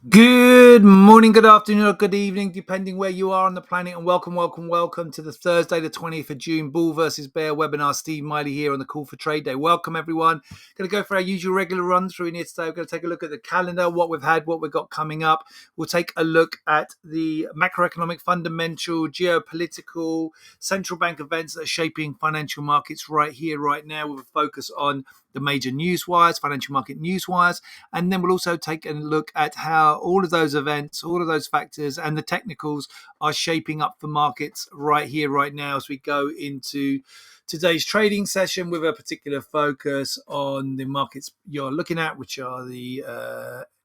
Good morning, good afternoon, or good evening, depending where you are on the planet. And welcome to the Thursday, the 20th of June, Bull versus Bear webinar. Steve Miley here on the Call for Trade Day. Welcome, everyone. Going to go for our usual regular run through in here today. We're going to take a look at the calendar, what we've had, what we've got coming up. We'll take a look at the macroeconomic, fundamental, geopolitical, central bank events that are shaping financial markets right here, right now, with a focus on the major news wires, financial market news wires. And then we'll also take a look at how all of those events, all of those factors and the technicals are shaping up for markets right here, right now, as we go into today's trading session with a particular focus on the markets you're looking at, which are the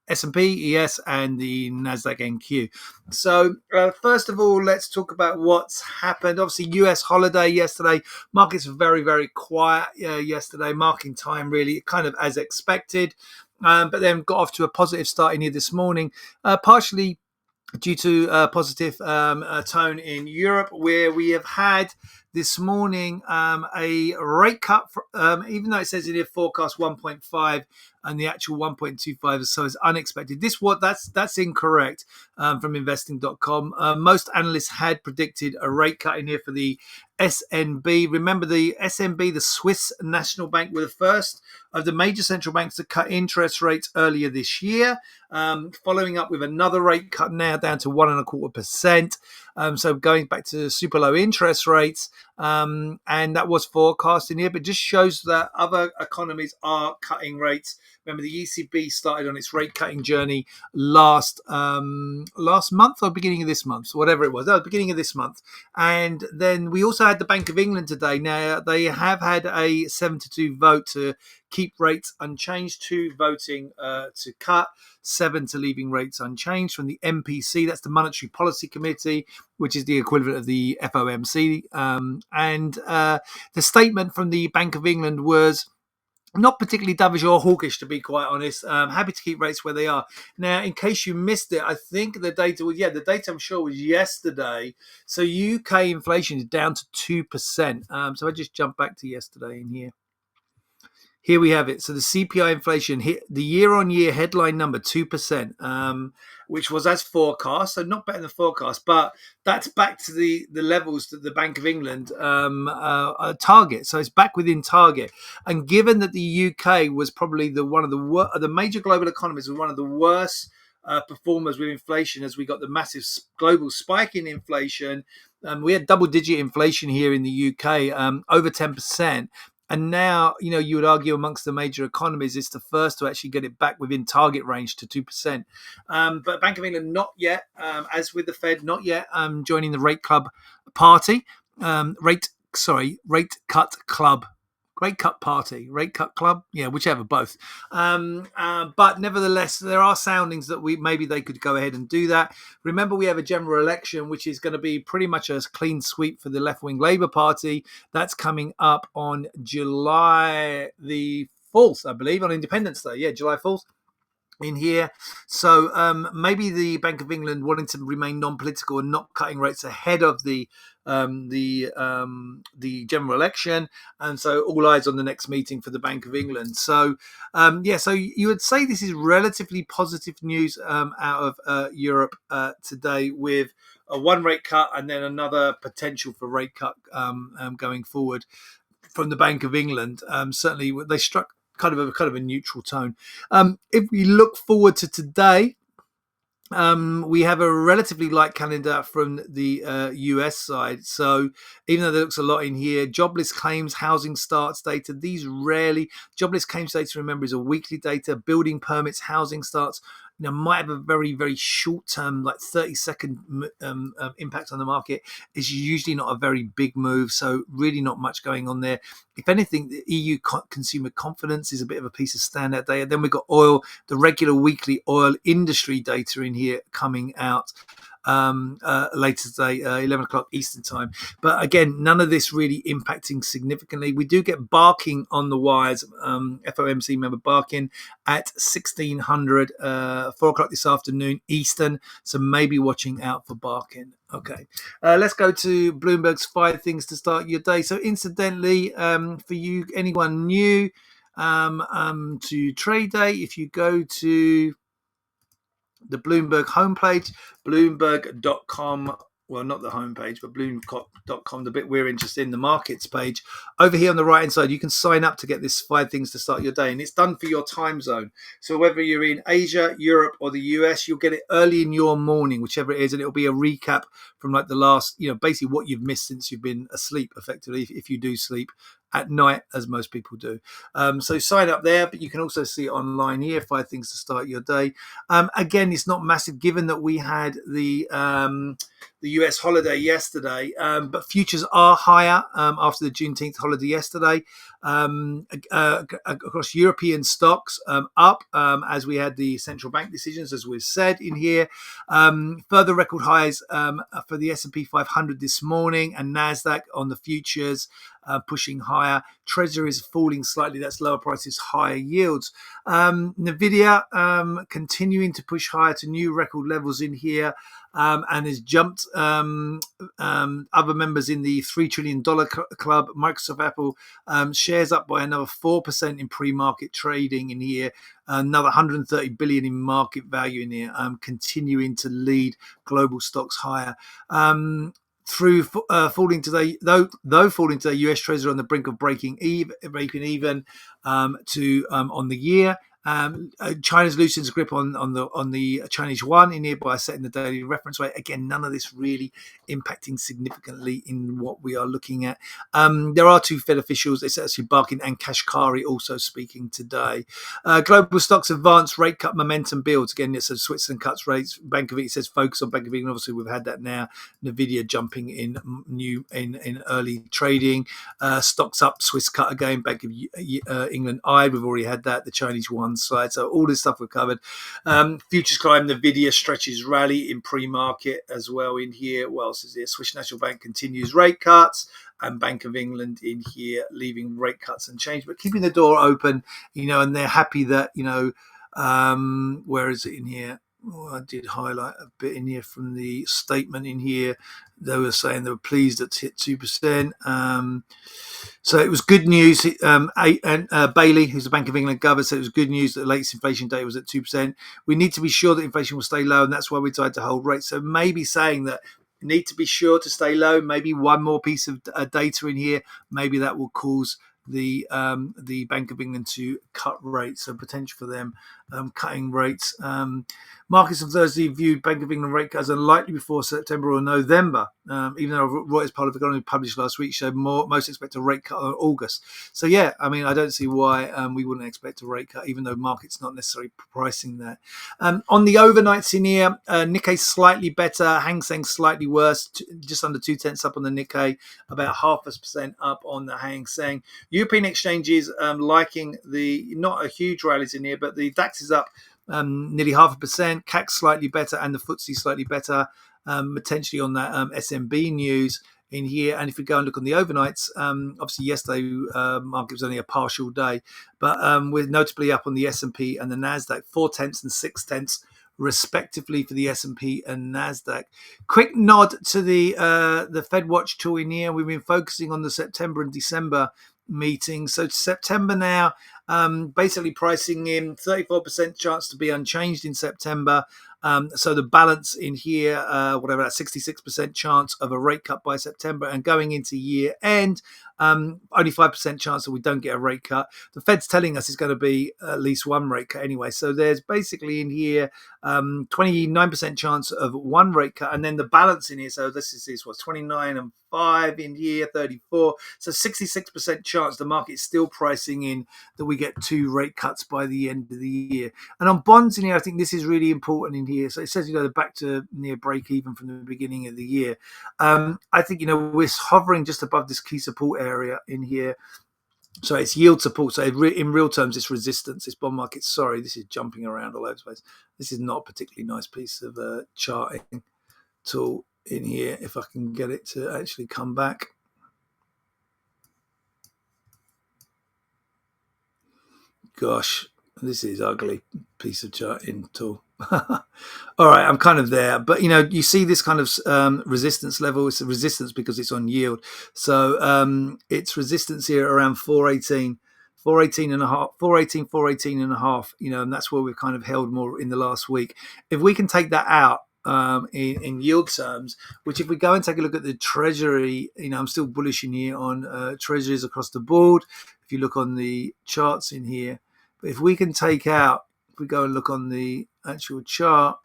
S&P, ES, and the Nasdaq NQ. So first of all, let's talk about what's happened. Obviously, US holiday yesterday. Markets were very, very quiet yesterday, marking time really kind of as expected. But then got off to a positive start in here this morning, partially due to a positive tone in Europe, where we have had this morning a rate cut, even though it says in here forecast 1.5 and the actual 1.25, so it's unexpected. That's incorrect from investing.com. Most analysts had predicted a rate cut in here for the SNB. Remember, the SNB, the Swiss National Bank, were the first of the major central banks to cut interest rates earlier this year, following up with another rate cut now down to 1.25%. So going back to super low interest rates, and that was forecast in here, but just shows that other economies are cutting rates. Remember, the ECB started on its rate cutting journey last month or beginning of this month, whatever it was. That was beginning of this month. And then we also had the Bank of England today. Now, they have had a 7-2 vote to keep rates unchanged, 2 voting to cut, 7 to leaving rates unchanged from the MPC. That's the Monetary Policy Committee, which is the equivalent of the FOMC. And the statement from the Bank of England was not particularly dovish or hawkish, to be quite honest. Happy to keep rates where they are. Now, in case you missed it, I think the data I'm sure was yesterday. So UK inflation is down to 2%. So I just jumped back to yesterday in here. Here we have it. So the CPI inflation hit the year-on-year headline number 2%, which was as forecast. So not better than forecast, but that's back to the levels that the Bank of England target. So it's back within target. And given that the UK was probably one of the major global economies, was one of the worst performers with inflation, as we got the massive global spike in inflation. We had double-digit inflation here in the UK, over 10%. And now, you would argue amongst the major economies, it's the first to actually get it back within target range to 2%. But Bank of England, not yet, as with the Fed, not yet joining the rate cut club, yeah, whichever, both. But nevertheless, there are soundings that maybe they could go ahead and do that. Remember, we have a general election, which is going to be pretty much a clean sweep for the left-wing Labour Party. That's coming up on July the 4th, I believe, on Independence Day. Yeah, July 4th. In here, so maybe the Bank of England wanting to remain non-political and not cutting rates ahead of the general election, and so all eyes on the next meeting for the Bank of England. So so you would say this is relatively positive news out of Europe today, with a one rate cut and then another potential for rate cut going forward from the Bank of England. Certainly, they struck kind of a neutral tone. If we look forward to today, we have a relatively light calendar from the US side. So even though there looks a lot in here, jobless claims, housing starts data, jobless claims data, remember, is a weekly data. Building permits, housing starts, might have a very, very short term, like 30-second impact on the market. It's usually not a very big move, so really not much going on there. If anything, the EU consumer confidence is a bit of a piece of standout data. Then we've got oil, the regular weekly oil industry data in here coming out later today, 11 o'clock Eastern time. But again, none of this really impacting significantly. We do get Barking on the wires, FOMC member Barking at 1600, 4 o'clock this afternoon Eastern. So maybe watching out for Barking. Okay, let's go to Bloomberg's 5 things to start your day. So incidentally, for you, anyone new to trade day, if you go to the Bloomberg homepage, bloomberg.com. Well, not the homepage, but bloomberg.com, the bit we're interested in, the markets page. Over here on the right-hand side, you can sign up to get this 5 things to start your day. And it's done for your time zone. So whether you're in Asia, Europe, or the US, you'll get it early in your morning, whichever it is. And it'll be a recap from like the last, basically what you've missed since you've been asleep, effectively, if you do sleep at night, as most people do. So sign up there, but you can also see it online here, 5 things to start your day. Again, it's not massive given that we had the US holiday yesterday, but futures are higher after the Juneteenth holiday yesterday. Across European stocks up as we had the central bank decisions, as we've said in here. Further record highs for the S&P 500 this morning, and NASDAQ on the futures pushing higher. Treasuries falling slightly. That's lower prices, higher yields. Nvidia continuing to push higher to new record levels in here. And has jumped other members in the $3 trillion club. Microsoft, Apple, shares up by another 4% in pre-market trading in here. Another 130 billion in market value in here, continuing to lead global stocks higher. Through falling today, though falling today, US Treasury on the brink of breaking even on the year. China's loosened its grip on the Chinese yuan in here by setting the daily reference rate. Again, none of this really impacting significantly in what we are looking at. There are 2 Fed officials, it's actually Barkin and Kashkari, also speaking today. Global stocks advance, rate cut momentum builds. Again, it says Switzerland cuts rates. Bank of England says focus on Bank of England. Obviously, we've had that now. Nvidia jumping in early trading. Stocks up, Swiss cut again. Bank of England eyed. We've already had that. The Chinese yuan slide. So all this stuff we've covered. Futures climb, Nvidia stretches rally in pre-market as well in here. What else is here? Swiss National Bank continues rate cuts, and Bank of England in here leaving rate cuts unchanged, but keeping the door open, and they're happy that, where is it in here? I did highlight a bit in here from the statement in here. They were saying they were pleased that it hit 2%. So it was good news. Bailey, who's the Bank of England governor, said it was good news that the latest inflation data was at 2%. We need to be sure that inflation will stay low, and that's why we tried to hold rates. So maybe saying that we need to be sure to stay low. Maybe one more piece of data in here. Maybe that will cause the Bank of England to cut rates, so potential for them cutting rates. Markets on Thursday viewed Bank of England rate cuts unlikely before September or November, even though Reuters poll of economy published last week showed most expect a rate cut in August. So yeah, I mean, I don't see why we wouldn't expect a rate cut, even though market's not necessarily pricing that. On the overnights in here, Nikkei slightly better, Hang Seng slightly worse, just under 0.2 up on the Nikkei, about 0.5% up on the Hang Seng. European exchanges liking the not a huge rallies in here, but the DAX is up nearly 0.5%, CAC slightly better, and the FTSE slightly better, potentially on that SMB news in here. And if we go and look on the overnights, obviously yesterday market was only a partial day, but we're notably up on the S&P and the NASDAQ, 0.4 and 0.6 respectively for the S&P and NASDAQ. Quick nod to the Fed Watch tool in here. We've been focusing on the September and December meeting. So September now, basically pricing in 34% chance to be unchanged in September. So the balance in here, whatever, that 66% chance of a rate cut by September, and going into year end, only 5% chance that we don't get a rate cut. The Fed's telling us it's going to be at least one rate cut anyway. So there's basically in here 29% chance of one rate cut, and then the balance in here. So this is what's 29 and 5 in here, 34. So 66% chance the market's still pricing in that we get 2 rate cuts by the end of the year. And on bonds in here, I think this is really important in here. So it says, they're back to near break even from the beginning of the year. I think, we're hovering just above this key support area in here. So it's yield support. So in real terms, it's resistance. This bond market, sorry, this is jumping around all over the place. This is not a particularly nice piece of charting tool in here. If I can get it to actually come back. Gosh, this is ugly piece of charting tool. All right, I'm kind of there, but you see this kind of resistance level. It's a resistance because it's on yield, so it's resistance here around 418, 418 and a half, 418, 418 and a half, and that's where we've kind of held more in the last week. If we can take that out in yield terms, which if we go and take a look at the treasury, I'm still bullish in here on treasuries across the board. If you look on the charts in here, but if we can take out, if we go and look on the actual chart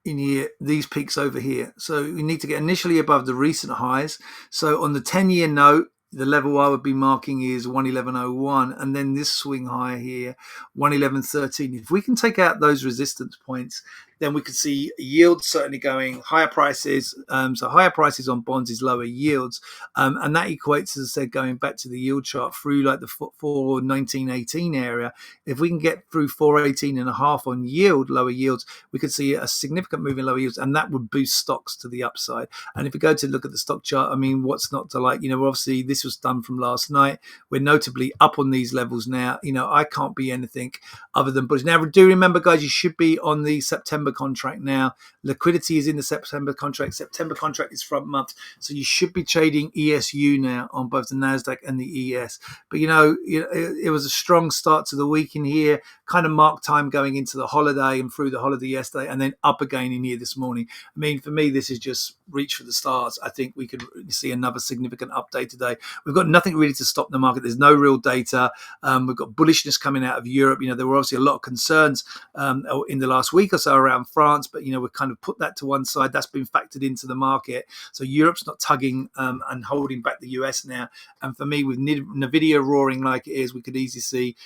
in here, these peaks over here. So we need to get initially above the recent highs. So on the 10-year note, the level I would be marking is 111.01, and then this swing high here, 111.13. If we can take out those resistance points, then we could see yields certainly going higher prices. So higher prices on bonds is lower yields, and that equates, as I said, going back to the yield chart through like the 419.18 area. If we can get through 418 and a half on yield, lower yields, we could see a significant move in lower yields, and that would boost stocks to the upside. And if we go to look at the stock chart, I mean, what's not to like? Obviously this was done from last night. We're notably up on these levels now. I can't be anything other than bullish. Now, do remember, guys, you should be on the September contract now. Liquidity is in the September contract. September contract is front month, so you should be trading ESU now on both the Nasdaq and the ES. But it was a strong start to the week in here, kind of mark time going into the holiday and through the holiday yesterday, and then up again in here this morning. I mean, for me, this is just reach for the stars. I think we could see another significant update today. We've got nothing really to stop the market. There's no real data. We've got bullishness coming out of Europe. There were obviously a lot of concerns in the last week or so around France, but we've kind of put that to one side. That's been factored into the market. So Europe's not tugging and holding back the US now. And for me, with Nvidia roaring like it is, we could easily see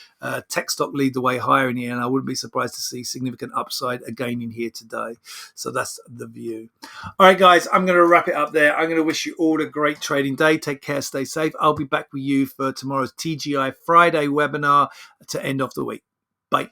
tech stock lead the way higher in here, and I wouldn't be surprised to see significant upside again in here today. So that's the view. All right, guys, I'm going to wrap it up there. I'm going to wish you all a great trading day. Take care, stay safe. I'll be back with you for tomorrow's TGI Friday webinar to end off the week. Bye.